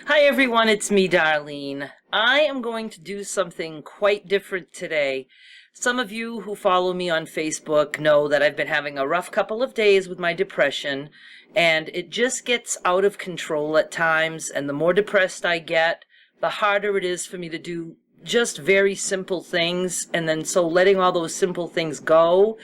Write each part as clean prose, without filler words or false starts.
Hi everyone, it's me, Darlene. I am going to do something quite different today. Some of you who follow me on Facebook know that I've been having a rough couple of days with my depression, and it just gets out of control at times, and the more depressed I get, the harder it is for me to do just very simple things, and then so letting all those simple things go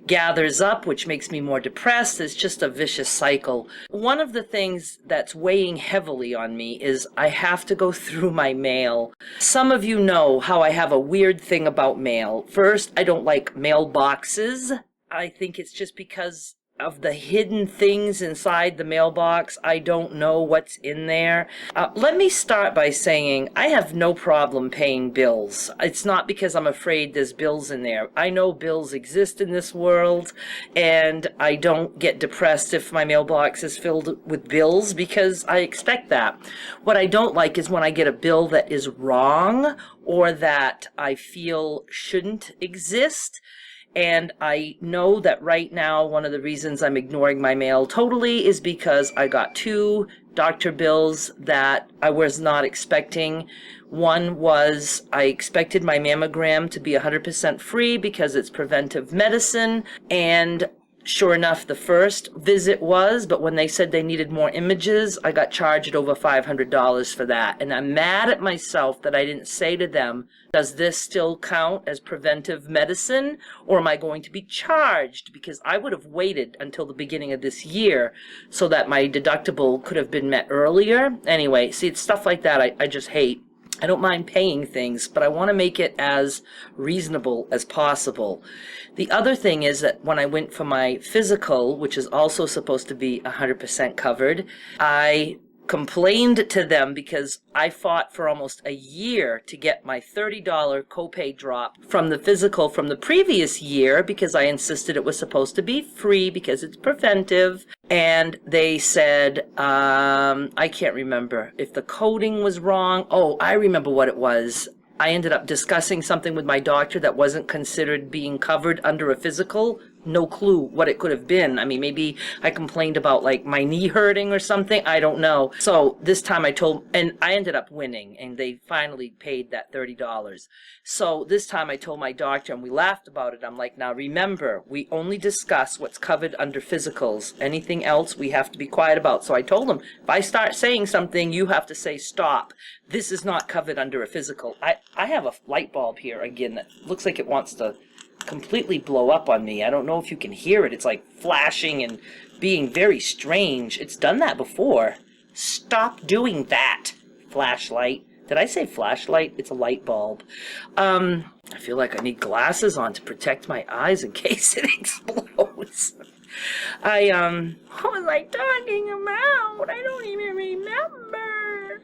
gathers up, which makes me more depressed. It's just a vicious cycle. One of the things that's weighing heavily on me is I have to go through my mail. Some of you know how I have a weird thing about mail. First, I don't like mailboxes. I think it's just because of the hidden things inside the mailbox. I don't know what's in there. Let me start by saying I have no problem paying bills. It's not because I'm afraid there's bills in there. I know bills exist in this world, and I don't get depressed if my mailbox is filled with bills because I expect that. What I don't like is when I get a bill that is wrong or that I feel shouldn't exist. And I know that right now, one of the reasons I'm ignoring my mail totally is because I got 2 doctor bills that I was not expecting. One was I expected my mammogram to be 100% free because it's preventive medicine, and sure enough, the first visit was, but when they said they needed more images, I got charged over $500 for that. And I'm mad at myself that I didn't say to them, does this still count as preventive medicine, or am I going to be charged? Because I would have waited until the beginning of this year so that my deductible could have been met earlier. Anyway, see, it's stuff like that I just hate. I don't mind paying things, but I want to make it as reasonable as possible. The other thing is that when I went for my physical, which is also supposed to be 100% covered, I complained to them because I fought for almost a year to get my $30 copay drop from the physical from the previous year because I insisted it was supposed to be free because it's preventive. And they said, I can't remember if the coding was wrong. Oh, I remember what it was. I ended up discussing something with my doctor that wasn't considered being covered under a physical. No clue what it could have been. I mean, maybe I complained about like my knee hurting or something. I don't know. So this time I told, and I ended up winning, and they finally paid that $30. So this time I told my doctor, and we laughed about it. I'm like, now remember, we only discuss what's covered under physicals. Anything else we have to be quiet about. So I told him, if I start saying something, you have to say stop. This is not covered under a physical. I have a light bulb here again that looks like it wants to completely blow up on me. I don't know if you can hear it. It's like flashing and being very strange. It's done that before. Stop doing that, flashlight. Did I say flashlight? It's a light bulb. I feel like I need glasses on to protect my eyes in case it explodes. What was I talking about? I don't even remember.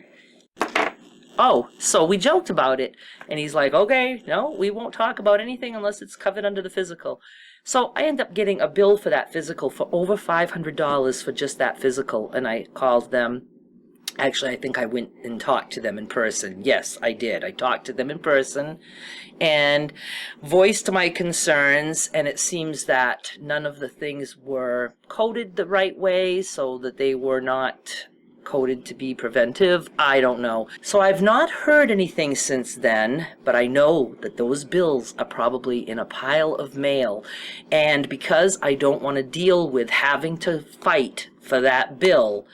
Oh, so we joked about it, and he's like, okay, no, we won't talk about anything unless it's covered under the physical. So I end up getting a bill for that physical for over $500 for just that physical, and I called them. Actually, I think I went and talked to them in person. Yes, I did. I talked to them in person and voiced my concerns, and it seems that none of the things were coded the right way, so that they were not coded to be preventive. I don't know. So I've not heard anything since then, but I know that those bills are probably in a pile of mail. And because I don't want to deal with having to fight for that bill,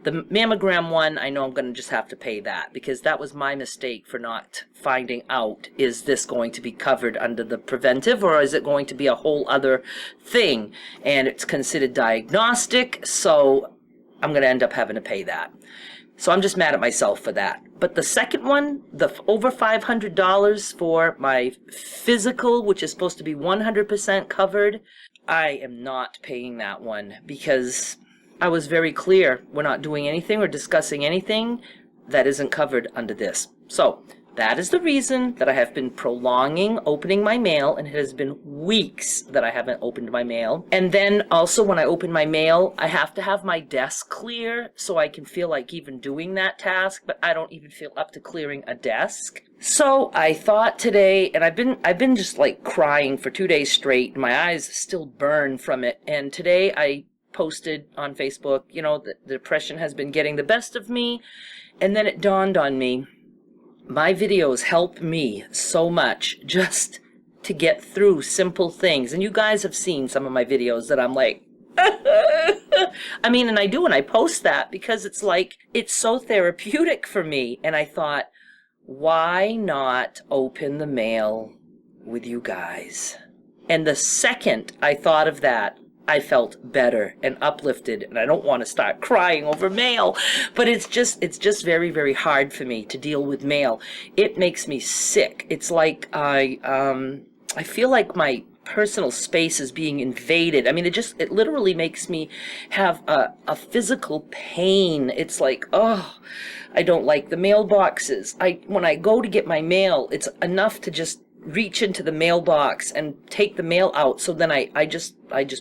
the mammogram one, I know I'm going to just have to pay that because that was my mistake for not finding out, is this going to be covered under the preventive or is it going to be a whole other thing? And it's considered diagnostic, so I'm going to end up having to pay that. So I'm just mad at myself for that. But the second one, the over $500 for my physical, which is supposed to be 100% covered, I am not paying that one because I was very clear. We're not doing anything or discussing anything that isn't covered under this. So that is the reason that I have been prolonging opening my mail, and it has been weeks that I haven't opened my mail. And then also when I open my mail, I have to have my desk clear so I can feel like even doing that task, but I don't even feel up to clearing a desk. So I thought today, and I've been just like crying for 2 days straight, and my eyes still burn from it, and today I posted on Facebook, you know, the depression has been getting the best of me. And then it dawned on me, my videos help me so much just to get through simple things. And you guys have seen some of my videos that I'm like, I mean, and I do, and I post that because it's like, it's so therapeutic for me. And I thought, why not open the mail with you guys? And the second I thought of that, I felt better and uplifted, and I don't want to start crying over mail, but it's just very, very hard for me to deal with mail. It makes me sick. It's like I feel like my personal space is being invaded. I mean, it literally makes me have a physical pain. It's like, oh, I don't like the mailboxes. When I go to get my mail, it's enough to just reach into the mailbox and take the mail out. So then I just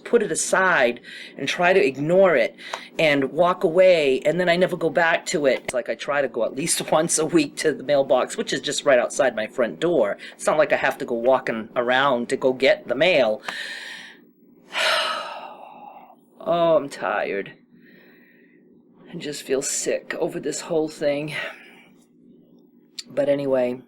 put it aside and try to ignore it and walk away, and then I never go back to it. It's like I try to go at least once a week to the mailbox, which is just right outside my front door. It's not like I have to go walking around to go get the mail. Oh, I'm tired. I just feel sick over this whole thing. But anyway,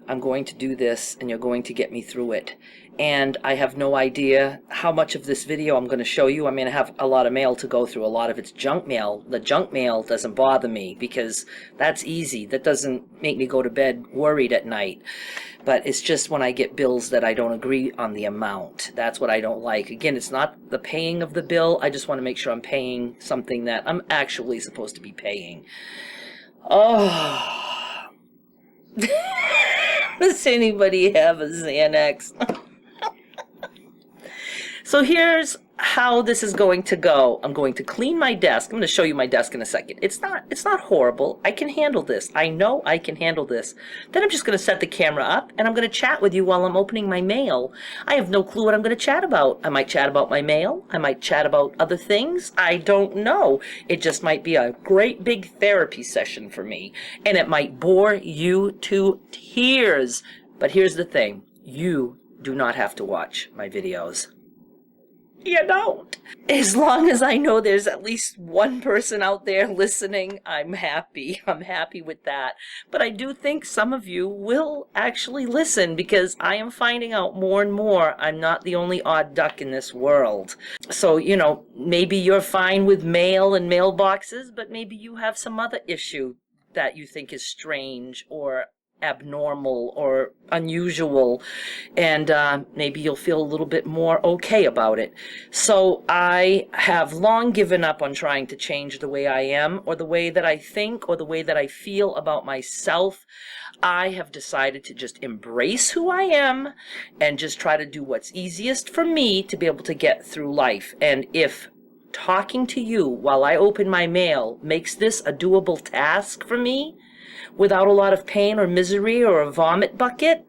I'm going to do this, and you're going to get me through it. And I have no idea how much of this video I'm going to show you. I mean, I have a lot of mail to go through. A lot of it's junk mail. The junk mail doesn't bother me because that's easy. That doesn't make me go to bed worried at night. But it's just when I get bills that I don't agree on the amount. That's what I don't like. Again, it's not the paying of the bill. I just want to make sure I'm paying something that I'm actually supposed to be paying. Oh. Does anybody have a Xanax? So here's how this is going to go. I'm going to clean my desk. I'm going to show you my desk in a second. It's not horrible. I can handle this. I know I can handle this. Then I'm just going to set the camera up, and I'm going to chat with you while I'm opening my mail. I have no clue what I'm going to chat about. I might chat about my mail. I might chat about other things. I don't know. It just might be a great big therapy session for me, and it might bore you to tears. But here's the thing. You do not have to watch my videos. You don't. As long as I know there's at least one person out there listening, I'm happy. I'm happy with that. But I do think some of you will actually listen, because I am finding out more and more I'm not the only odd duck in this world. So, you know, maybe you're fine with mail and mailboxes, but maybe you have some other issue that you think is strange or abnormal or unusual, and maybe you'll feel a little bit more okay about it. So I have long given up on trying to change the way I am, or the way that I think, or the way that I feel about myself. I have decided to just embrace who I am and just try to do what's easiest for me to be able to get through life. And if talking to you while I open my mail makes this a doable task for me, without a lot of pain or misery or a vomit bucket,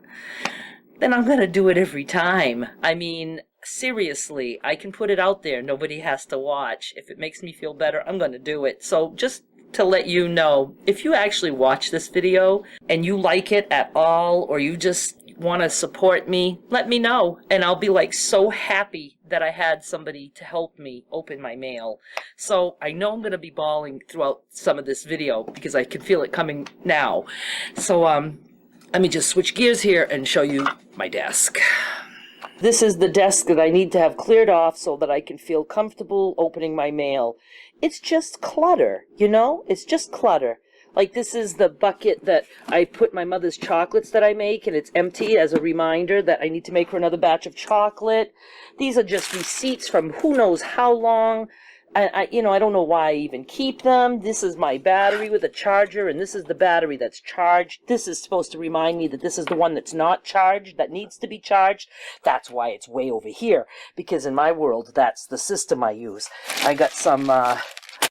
then I'm going to do it every time. I mean, seriously, I can put it out there. Nobody has to watch. If it makes me feel better, I'm going to do it. So just to let you know, if you actually watch this video and you like it at all, or you just want to support me, let me know. And I'll be like so happy that I had somebody to help me open my mail. So I know I'm going to be bawling throughout some of this video because I can feel it coming now. So let me just switch gears here and show you my desk. This is the desk that I need to have cleared off so that I can feel comfortable opening my mail. It's just clutter, you know? It's just clutter. Like, this is the bucket that I put my mother's chocolates that I make, and it's empty as a reminder that I need to make her another batch of chocolate. These are just receipts from who knows how long. I don't know why I even keep them. This is my battery with a charger, and this is the battery that's charged. This is supposed to remind me that this is the one that's not charged, that needs to be charged. That's why it's way over here, because in my world, that's the system I use. I got some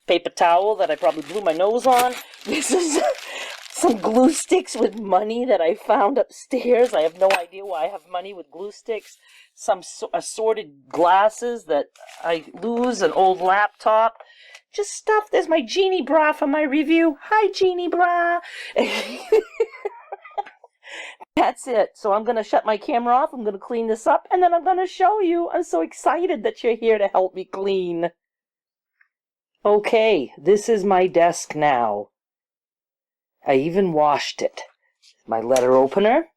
paper towel that I probably blew my nose on. This is some glue sticks with money that I found upstairs. I have no idea why I have money with glue sticks. Some assorted glasses that I lose, an old laptop. Just stuff. There's my Genie bra from my review. Hi, Genie bra. That's it. So I'm going to shut my camera off. I'm going to clean this up, and then I'm going to show you. I'm so excited that you're here to help me clean. Okay, this is my desk now. I even washed it. My letter opener.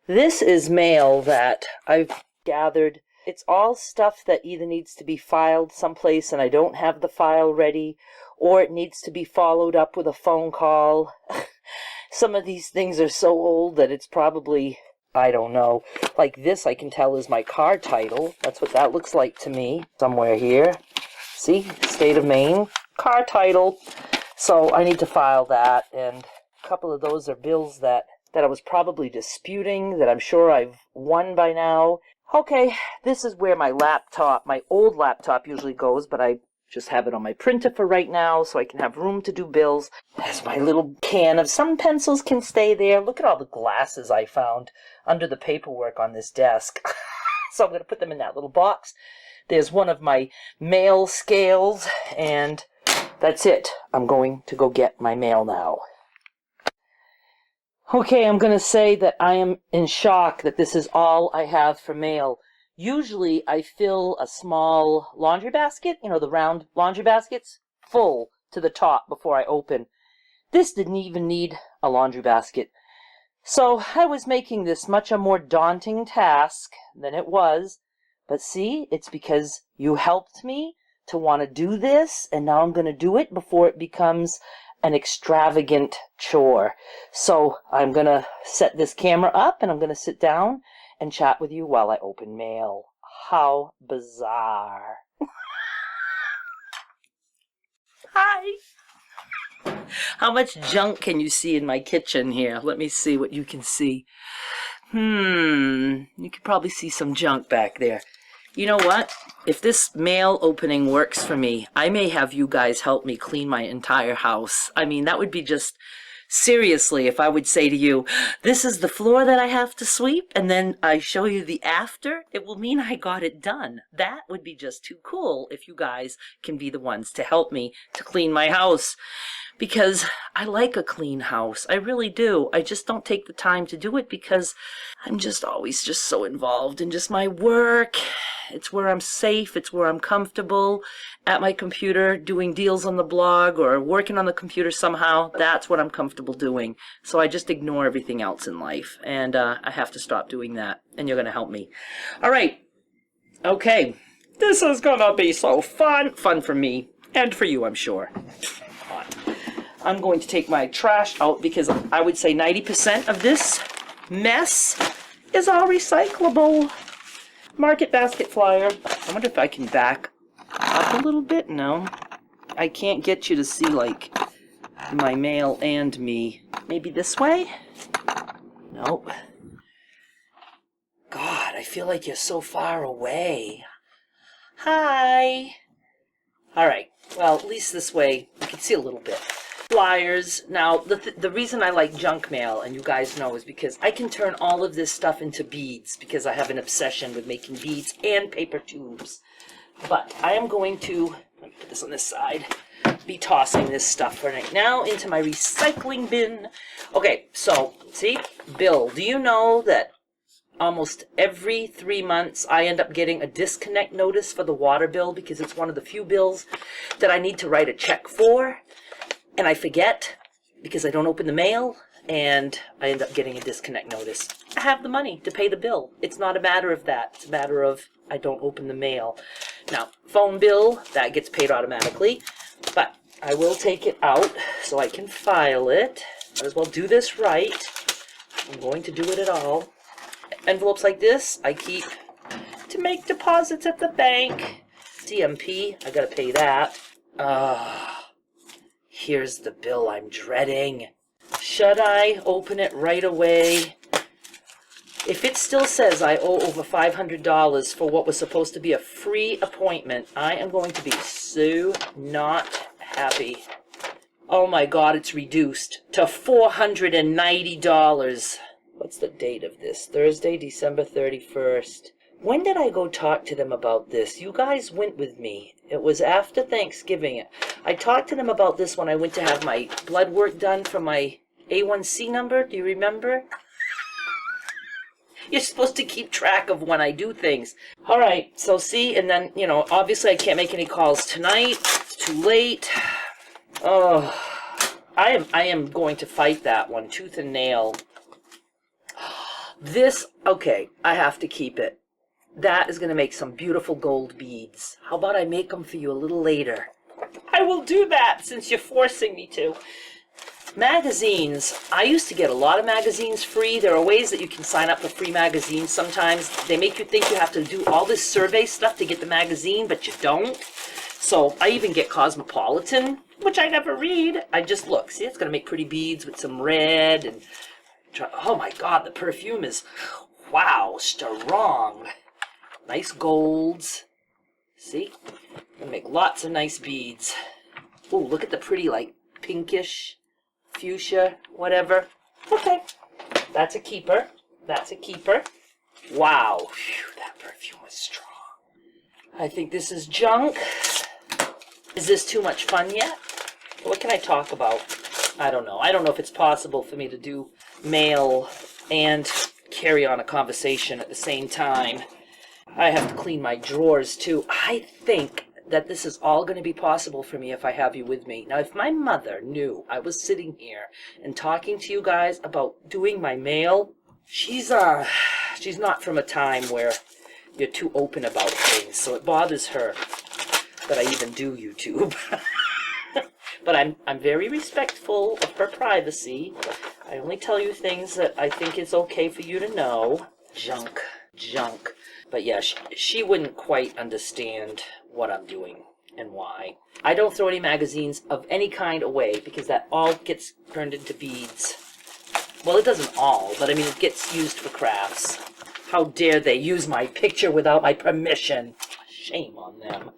This is mail that I've gathered. It's all stuff that either needs to be filed someplace and I don't have the file ready, or it needs to be followed up with a phone call. Some of these things are so old that it's probably, I don't know. Like this, I can tell is my car title. That's what that looks like to me. Somewhere here. See? State of Maine. Car title. So I need to file that, and a couple of those are bills that I was probably disputing, that I'm sure I've won by now. Okay, this is where my laptop, my old laptop usually goes, but I just have it on my printer for right now so I can have room to do bills. There's my little can of some pencils can stay there. Look at all the glasses I found under the paperwork on this desk. So I'm going to put them in that little box. There's one of my mail scales, and that's it. I'm going to go get my mail now. Okay, I'm going to say that I am in shock that this is all I have for mail. Usually I fill a small laundry basket, you know, the round laundry baskets, full to the top before I open. This didn't even need a laundry basket. So I was making this much a more daunting task than it was. But see, it's because you helped me to want to do this, and now I'm going to do it before it becomes an extravagant chore. So I'm going to set this camera up, and I'm going to sit down and chat with you while I open mail. How bizarre. Hi. How much junk can you see in my kitchen here? Let me see what you can see. You could probably see some junk back there. You know what? If this mail opening works for me, I may have you guys help me clean my entire house. I mean, that would be just, seriously, if I would say to you, this is the floor that I have to sweep, and then I show you the after, it will mean I got it done. That would be just too cool if you guys can be the ones to help me to clean my house. Because I like a clean house. I really do. I just don't take the time to do it because I'm just always just so involved in just my work. It's where I'm safe. It's where I'm comfortable at my computer doing deals on the blog or working on the computer somehow. That's what I'm comfortable doing. So I just ignore everything else in life. And I have to stop doing that. And you're going to help me. All right. Okay. This is going to be so fun. Fun for me. And for you, I'm sure. I'm going to take my trash out because I would say 90% of this mess is all recyclable. Market basket flyer. I wonder if I can back up a little bit. No. I can't get you to see, like, my mail and me. Maybe this way? Nope. God, I feel like you're so far away. Hi. All right. Well, at least this way you can see a little bit. Flyers. Now, the reason I like junk mail, and you guys know, is because I can turn all of this stuff into beads because I have an obsession with making beads and paper tubes. But I am going to, let me put this on this side, be tossing this stuff right now into my recycling bin. Okay, so, see, bill. Do you know that almost every 3 months I end up getting a disconnect notice for the water bill because it's one of the few bills that I need to write a check for? And I forget because I don't open the mail, and I end up getting a disconnect notice. I have the money to pay the bill. It's not a matter of that. It's a matter of I don't open the mail. Now, phone bill, that gets paid automatically, but I will take it out so I can file it. Might as well do this right. I'm going to do it at all. Envelopes like this, I keep to make deposits at the bank. CMP, I gotta pay that. Here's the bill I'm dreading. Should I open it right away? If it still says I owe over $500 for what was supposed to be a free appointment, I am going to be so not happy. Oh my God, it's reduced to $490. What's the date of this? Thursday, December 31st. When did I go talk to them about this? You guys went with me. It was after Thanksgiving. I talked to them about this when I went to have my blood work done for my A1C number. Do you remember? You're supposed to keep track of when I do things. All right, so see, and then, you know, obviously I can't make any calls tonight. It's too late. Oh, I am going to fight that one, tooth and nail. This, okay, I have to keep it. That is going to make some beautiful gold beads. How about I make them for you a little later? I will do that since you're forcing me to. Magazines. I used to get a lot of magazines free. There are ways that you can sign up for free magazines sometimes. They make you think you have to do all this survey stuff to get the magazine, but you don't. So I even get Cosmopolitan, which I never read. I just look. See, it's going to make pretty beads with some red. And oh my God, the perfume is, wow, strong. Nice golds. See? Gonna make lots of nice beads. Oh, look at the pretty, like, pinkish, fuchsia, whatever. Okay. That's a keeper. That's a keeper. Wow. Whew, that perfume is strong. I think this is junk. Is this too much fun yet? What can I talk about? I don't know. I don't know if it's possible for me to do mail and carry on a conversation at the same time. I have to clean my drawers too. I think that this is all going to be possible for me if I have you with me. Now, if my mother knew I was sitting here and talking to you guys about doing my mail, she's not from a time where you're too open about things, so it bothers her that I even do YouTube. But I'm very respectful of her privacy. I only tell you things that I think it's okay for you to know. Junk. But yeah, she wouldn't quite understand what I'm doing and why. I don't throw any magazines of any kind away because that all gets turned into beads. Well, it doesn't all, but I mean, it gets used for crafts. How dare they use my picture without my permission? Shame on them.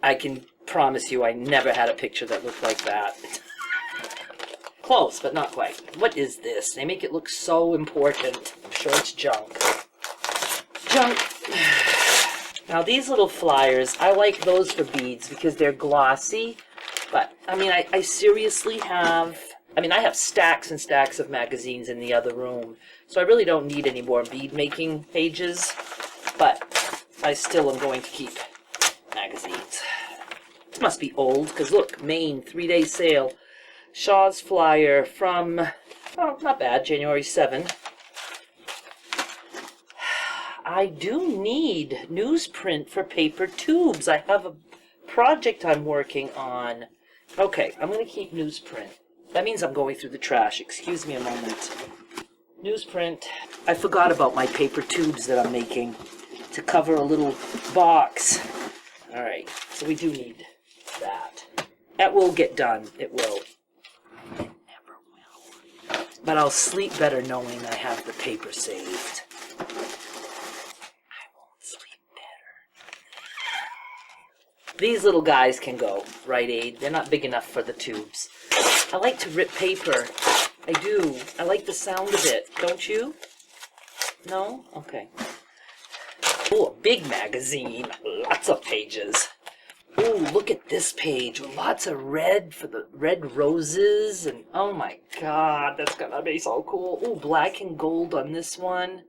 I can promise you I never had a picture that looked like that. Close, but not quite. What is this? They make it look so important. I'm sure it's junk. Junk. Now these little flyers, I like those for beads because they're glossy. But, I mean, I seriously have... I mean, I have stacks and stacks of magazines in the other room. So I really don't need any more bead making pages. But I still am going to keep magazines. This must be old, because look, Maine, 3-day sale. Shaw's flyer from, oh, not bad, January 7. I do need newsprint for paper tubes. I have a project I'm working on. Okay, I'm going to keep newsprint. That means I'm going through the trash. Excuse me a moment. Newsprint. I forgot about my paper tubes that I'm making to cover a little box. All right, so we do need that. That will get done. It will. It never will. But I'll sleep better knowing I have the paper saved. I won't sleep better. These little guys can go, Rite Aid. They're not big enough for the tubes. I like to rip paper. I do. I like the sound of it. Don't you? No? Okay. Oh, a big magazine. Lots of pages. Ooh, look at this page. Lots of red for the red roses. And oh my God, that's gonna be so cool. Ooh, black and gold on this one.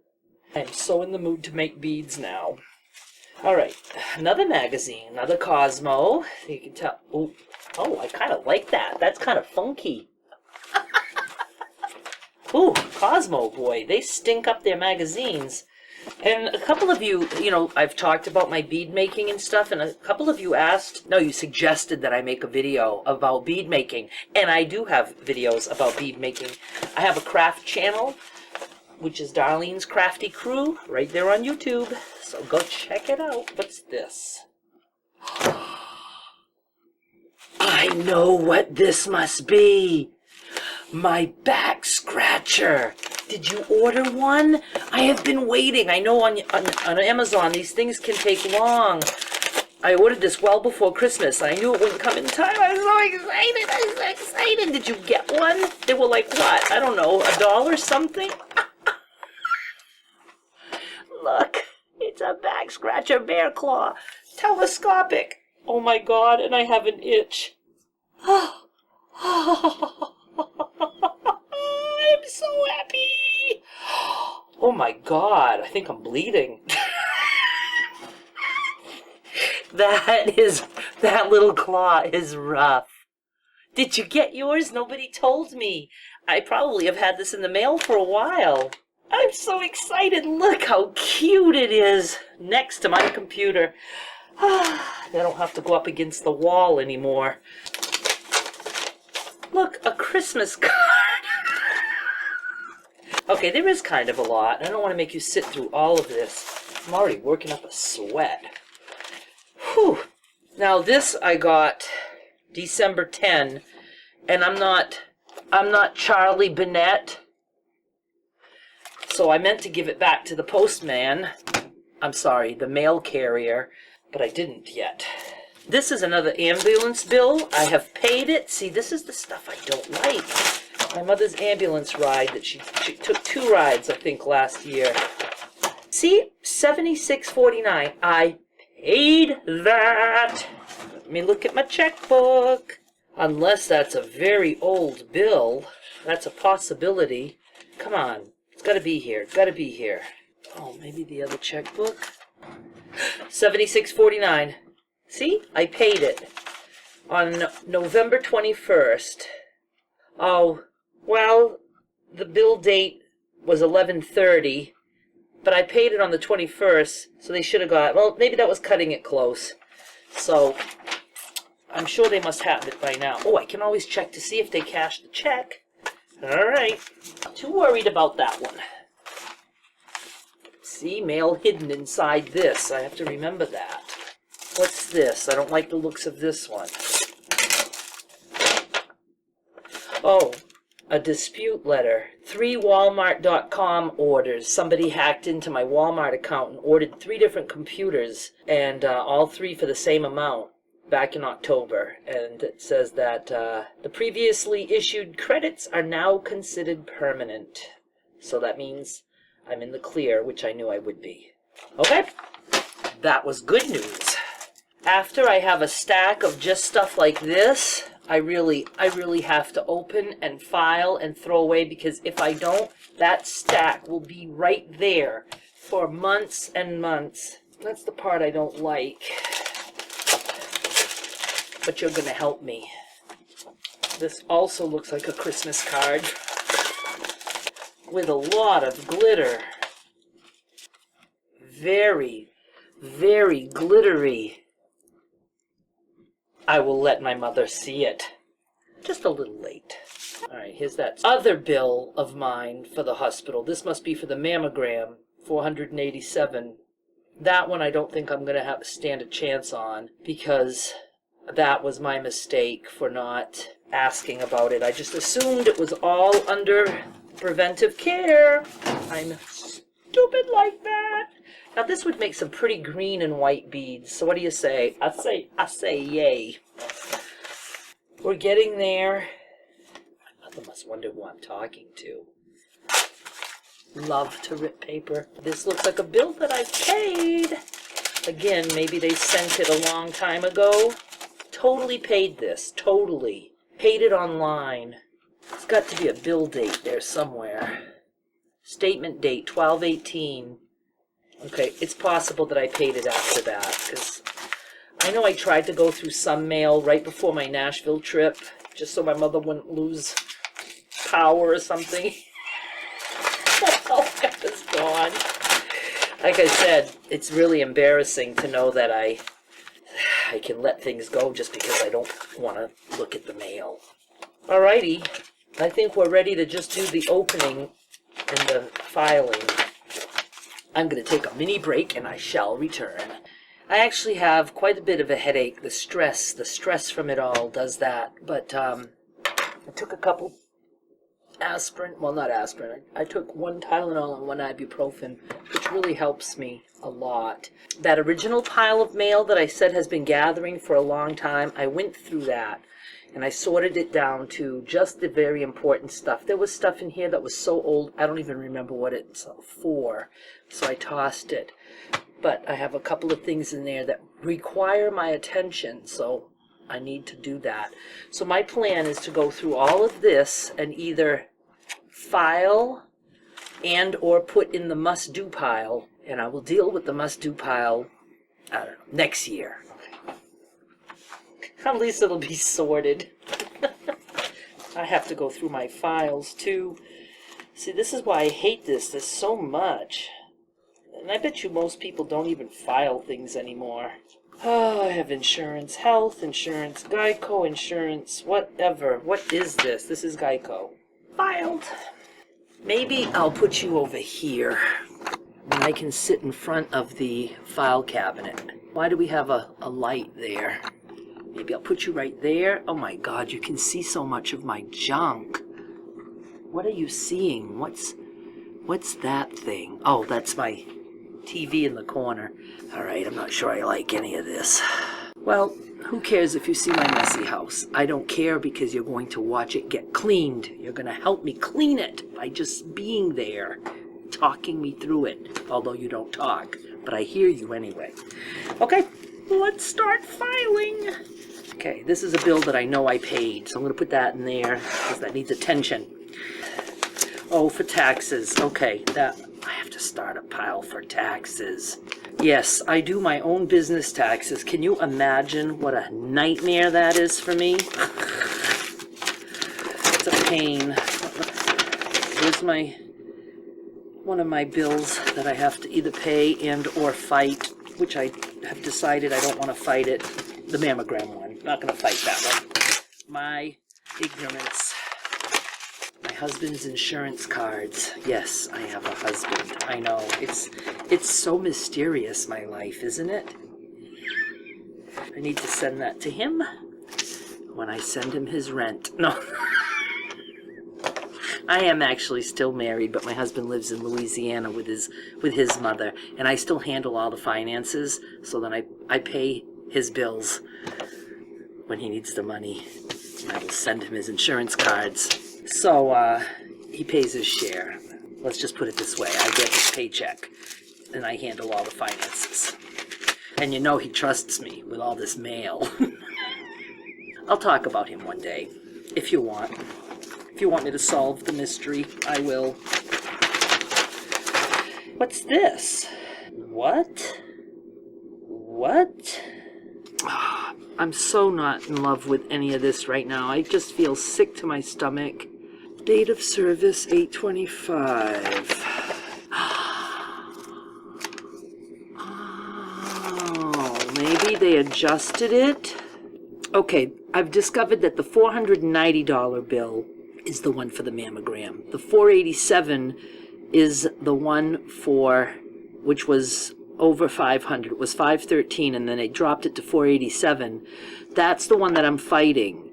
I'm so in the mood to make beads now. All right, another magazine, another Cosmo. You can tell. Ooh, oh, I kind of like that. That's kind of funky. Ooh, Cosmo, boy, they stink up their magazines. And a couple of you, I've talked about my bead making and stuff, and a couple of you asked, no, you suggested that I make a video about bead making. And I do have videos about bead making. I have a craft channel, which is Darlene's Crafty Crew, right there on YouTube. So go check it out. What's this? I know what this must be. My back scratcher. Did you order one? I have been waiting. I know on Amazon these things can take long. I ordered this well before Christmas. I knew it wouldn't come in time. I was so excited. Did you get one? They were like, what? I don't know, $1 something? Look, it's a back scratcher bear claw. Telescopic. Oh my God, and I have an itch. I'm so happy. Oh my God, I think I'm bleeding. That is That little claw is rough. Did you get yours? Nobody told me. I probably have had this in the mail for a while. I'm so excited. Look how cute it is next to my computer. I don't have to go up against the wall anymore. Look, a Christmas card. Okay, there is kind of a lot. I don't want to make you sit through all of this. I'm already working up a sweat. Whew. Now this I got December 10, and I'm not Charlie Bennett. So I meant to give it back to the postman. I'm sorry, the mail carrier, but I didn't yet. This is another ambulance bill. I have paid it. See, this is the stuff I don't like. My mother's ambulance ride that she took 2 rides, I think, last year. See, $76.49. I paid that. Let me look at my checkbook. Unless that's a very old bill. That's a possibility. Come on. It's got to be here. Got to be here. Oh, maybe the other checkbook. $76.49. See? I paid it on November 21st. Oh, well, the bill date was 11/30, but I paid it on the 21st, so they should have got, well, maybe that was cutting it close. So I'm sure they must have it by now. Oh, I can always check to see if they cashed the check. All right. Not too worried about that one. See, mail hidden inside this. I have to remember that. What's this? I don't like the looks of this one. Oh, a dispute letter. 3 Walmart.com orders. Somebody hacked into my Walmart account and ordered 3 different computers, and all 3 for the same amount back in October. And it says that the previously issued credits are now considered permanent. So that means I'm in the clear, which I knew I would be. Okay, that was good news. After I have a stack of just stuff like this, I really have to open and file and throw away, because if I don't, that stack will be right there for months and months. That's the part I don't like. But you're going to help me. This also looks like a Christmas card with a lot of glitter. Very, very glittery. I will let my mother see it. Just a little late. All right, here's that other bill of mine for the hospital. This must be for the mammogram, $487. That one I don't think I'm going to have to stand a chance on, because that was my mistake for not asking about it. I just assumed it was all under preventive care. I'm stupid like that. Now this would make some pretty green and white beads. So what do you say? I say yay. We're getting there. My mother must wonder who I'm talking to. Love to rip paper. This looks like a bill that I've paid. Again, maybe they sent it a long time ago. Totally paid this. Totally. Paid it online. It's got to be a bill date there somewhere. Statement date 12/18. Okay, it's possible that I paid it after that, because I know I tried to go through some mail right before my Nashville trip, just so my mother wouldn't lose power or something. All that is gone. Like I said, it's really embarrassing to know that I can let things go just because I don't want to look at the mail. Alrighty, I think we're ready to just do the opening and the filing. I'm going to take a mini break and I shall return. I actually have quite a bit of a headache. The stress from it all does that. But I took a couple aspirin, well, not aspirin. I took 1 Tylenol and 1 ibuprofen, which really helps me a lot. That original pile of mail that I said has been gathering for a long time, I went through that. And I sorted it down to just the very important stuff. There was stuff in here that was so old, I don't even remember what it's for. So I tossed it. But I have a couple of things in there that require my attention, so I need to do that. So my plan is to go through all of this and either file and or put in the must-do pile. And I will deal with the must-do pile, I don't know, next year. At least it'll be sorted. I have to go through my files too. See, this is why I hate this. There's so much. And I bet you most people don't even file things anymore. Oh, I have insurance, health insurance, Geico insurance, whatever. What is this? This is Geico. Filed. Maybe I'll put you over here. And I can sit in front of the file cabinet. Why do we have a light there? Maybe I'll put you right there. Oh my God, you can see so much of my junk. What are you seeing? What's that thing? Oh, that's my TV in the corner. All right, I'm not sure I like any of this. Well, who cares if you see my messy house? I don't care because you're going to watch it get cleaned. You're going to help me clean it by just being there, talking me through it. Although you don't talk, but I hear you anyway. Okay, let's start filing. Okay, this is a bill that I know I paid, so I'm going to put that in there because that needs attention. Oh, for taxes. Okay, that I have to start a pile for taxes. Yes, I do my own business taxes. Can you imagine what a nightmare that is for me? It's a pain. Here's one of my bills that I have to either pay and or fight, which I have decided I don't want to fight it. The mammogram one. Not going to fight that one. My ignorance. My husband's insurance cards. Yes, I have a husband. I know. It's so mysterious, my life, isn't it? I need to send that to him when I send him his rent. No. I am actually still married, but my husband lives in Louisiana with his mother, and I still handle all the finances, so then I pay his bills when he needs the money. I will send him his insurance cards. So, he pays his share. Let's just put it this way. I get his paycheck, and I handle all the finances. And you know he trusts me with all this mail. I'll talk about him one day, if you want. If you want me to solve the mystery, I will. What's this? What? I'm so not in love with any of this right now. I just feel sick to my stomach. Date of service 8/25. Oh, maybe they adjusted it. Okay, I've discovered that the $490 bill is the one for the mammogram. The $487 is the one for, which was over $500. It was $513, and then they dropped it to $487. That's the one that I'm fighting.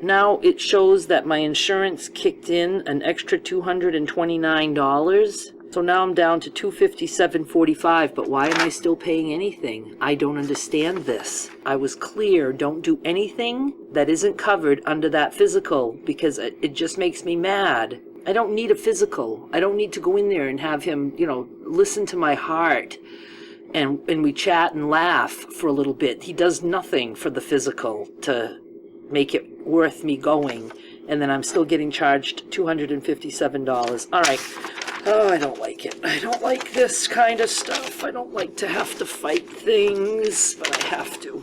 Now it shows that my insurance kicked in an extra $229. So now I'm down to $257.45, but why am I still paying anything? I don't understand this. I was clear, don't do anything that isn't covered under that physical, because it just makes me mad. I don't need a physical. I don't need to go in there and have him, listen to my heart. And we chat and laugh for a little bit. He does nothing for the physical to make it worth me going. And then I'm still getting charged $257. All right. Oh, I don't like it. I don't like this kind of stuff. I don't like to have to fight things, but I have to.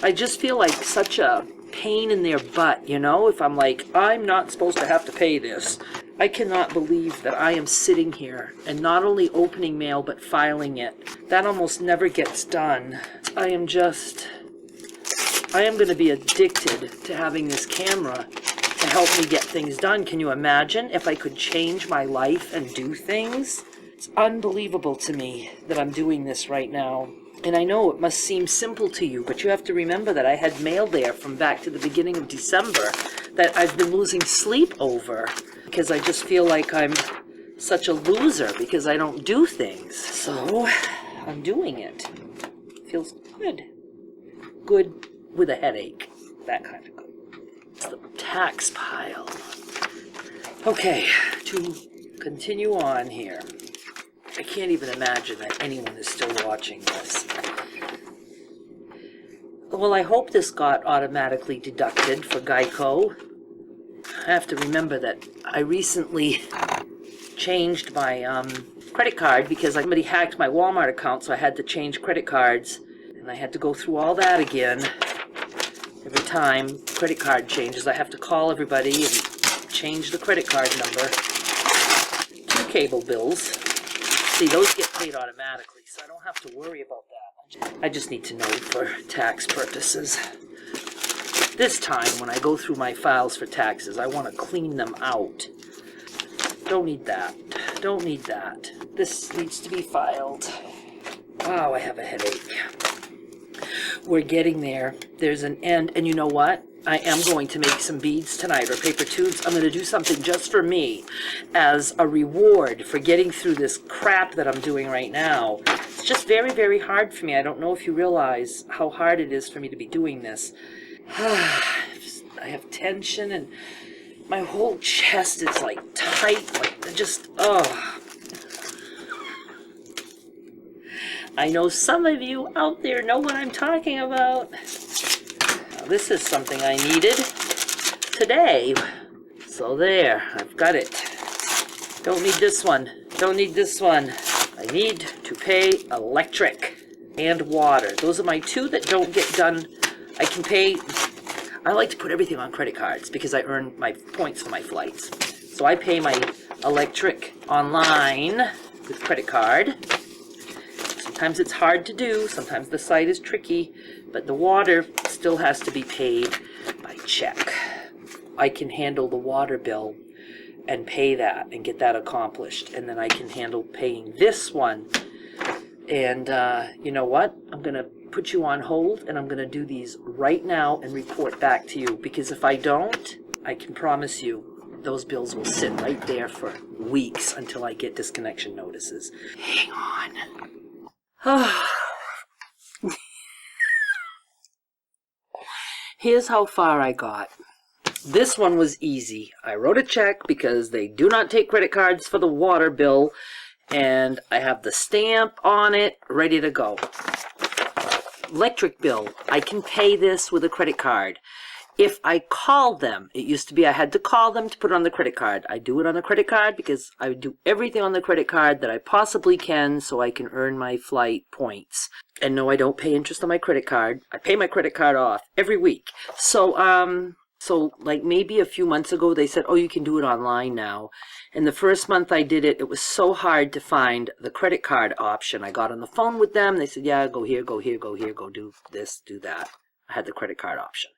I just feel like such a pain in their butt, if I'm like, I'm not supposed to have to pay this. I cannot believe that I am sitting here and not only opening mail, but filing it. That almost never gets done. I am going to be addicted to having this camera to help me get things done. Can you imagine if I could change my life and do things? It's unbelievable to me that I'm doing this right now. And I know it must seem simple to you, but you have to remember that I had mail there from back to the beginning of December that I've been losing sleep over because I just feel like I'm such a loser because I don't do things. So I'm doing it. Feels good. Good with a headache. That kind of good. It's the tax pile. Okay, to continue on here. I can't even imagine that anyone is still watching this. Well, I hope this got automatically deducted for Geico. I have to remember that I recently changed my credit card because somebody hacked my Walmart account, so I had to change credit cards. And And I had to go through all that again. Every time credit card changes, I have to call everybody and change the credit card number. 2 cable bills. See, those get paid automatically, so I don't have to worry about that. I just need to know for tax purposes. This time, when I go through my files for taxes, I want to clean them out. Don't need that. Don't need that. This needs to be filed. Wow, I have a headache. We're getting there. There's an end. And you know what? I am going to make some beads tonight, or paper tubes. I'm going to do something just for me as a reward for getting through this crap that I'm doing right now. It's just very, very hard for me. I don't know if you realize how hard it is for me to be doing this. I have tension and my whole chest is like tight, like just, oh. I know some of you out there know what I'm talking about. Now, this is something I needed today. So there, I've got it. Don't need this one. Don't need this one. I need to pay electric and water. Those are my 2 that don't get done. I can pay. I like to put everything on credit cards because I earn my points for my flights. So I pay my electric online with credit card. Sometimes it's hard to do. Sometimes the site is tricky. But the water still has to be paid by check. I can handle the water bill and pay that and get that accomplished. And then I can handle paying this one. And you know what? I'm going to put you on hold, and I'm going to do these right now and report back to you, because if I don't, I can promise you those bills will sit right there for weeks until I get disconnection notices. Hang on. Here's how far I got. This one was easy. I wrote a check because they do not take credit cards for the water bill, and I have the stamp on it ready to go. Electric bill, I can pay this with a credit card. If I call them, it used to be I had to call them to put it on the credit card. I do it on the credit card because I do everything on the credit card that I possibly can so I can earn my flight points. And no, I don't pay interest on my credit card. I pay my credit card off every week. So like maybe a few months ago, they said, oh, you can do it online now. And the first month I did it, it was so hard to find the credit card option. I got on the phone with them. They said, yeah, go here, go here, go here, go do this, do that. I had the credit card option.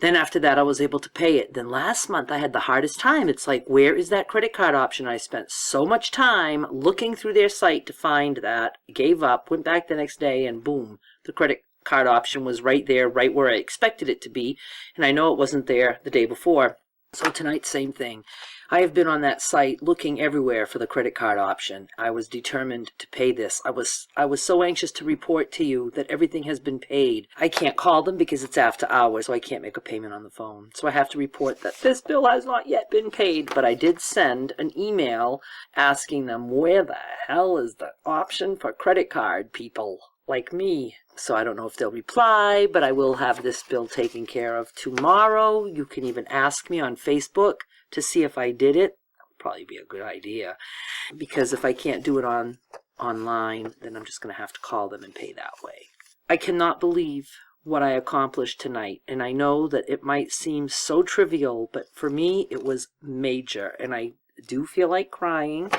Then after that, I was able to pay it. Then last month, I had the hardest time. It's like, where is that credit card option? I spent so much time looking through their site to find that. Gave up, went back the next day, and boom, the credit card option was right there, right where I expected it to be. And I know it wasn't there the day before. So tonight, same thing. I have been on that site looking everywhere for the credit card option. I was determined to pay this. I was so anxious to report to you that everything has been paid. I can't call them because it's after hours, so I can't make a payment on the phone. So I have to report that this bill has not yet been paid, but I did send an email asking them where the hell is the option for credit card people like me. So I don't know if they'll reply, but I will have this bill taken care of tomorrow. You can even ask me on Facebook to see if I did it. That would probably be a good idea, because if I can't do it online, then I'm just going to have to call them and pay that way. I cannot believe what I accomplished tonight, and I know that it might seem so trivial, but for me it was major, and I do feel like crying,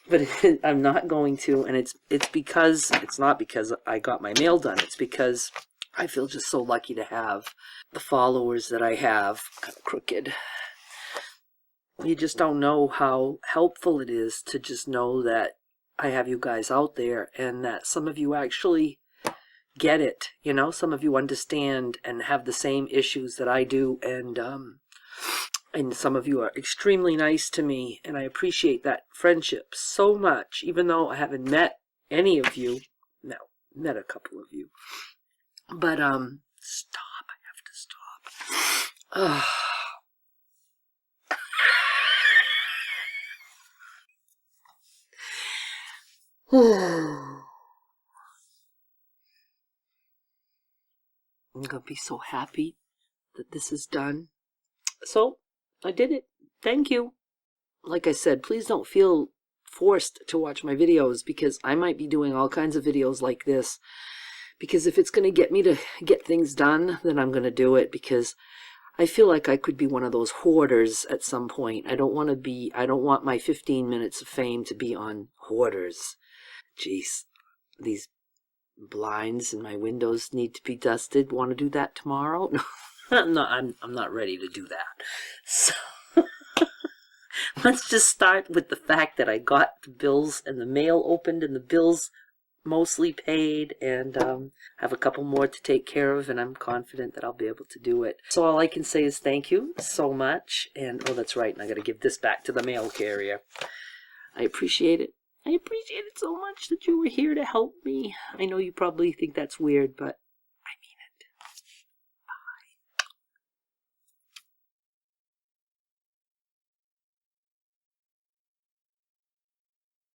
but I'm not going to, and it's not because I got my mail done. It's because I feel just so lucky to have the followers that I have. Kind of crooked. You just don't know how helpful it is to just know that I have you guys out there, and that some of you actually get it. You know, some of you understand and have the same issues that I do, and some of you are extremely nice to me, and I appreciate that friendship so much, even though I haven't met any of you. No, met a couple of you. But, stop. I have to stop. I'm going to be so happy that this is done. So, I did it. Thank you. Like I said, please don't feel forced to watch my videos, because I might be doing all kinds of videos like this Because if it's going to get me to get things done, then I'm going to do it, because I feel like I could be one of those hoarders at some point. I don't want my 15 minutes of fame to be on hoarders. Jeez, these blinds in my windows need to be dusted. Want to do that tomorrow? No, I'm not ready to do that. So let's just start with the fact that I got the bills and the mail opened and the bills mostly paid, and have a couple more to take care of, and I'm confident that I'll be able to do it. So all I can say is thank you so much. And oh, that's right, and I got to give this back to the mail carrier. I appreciate it. I appreciate it so much that you were here to help me. I know you probably think that's weird, but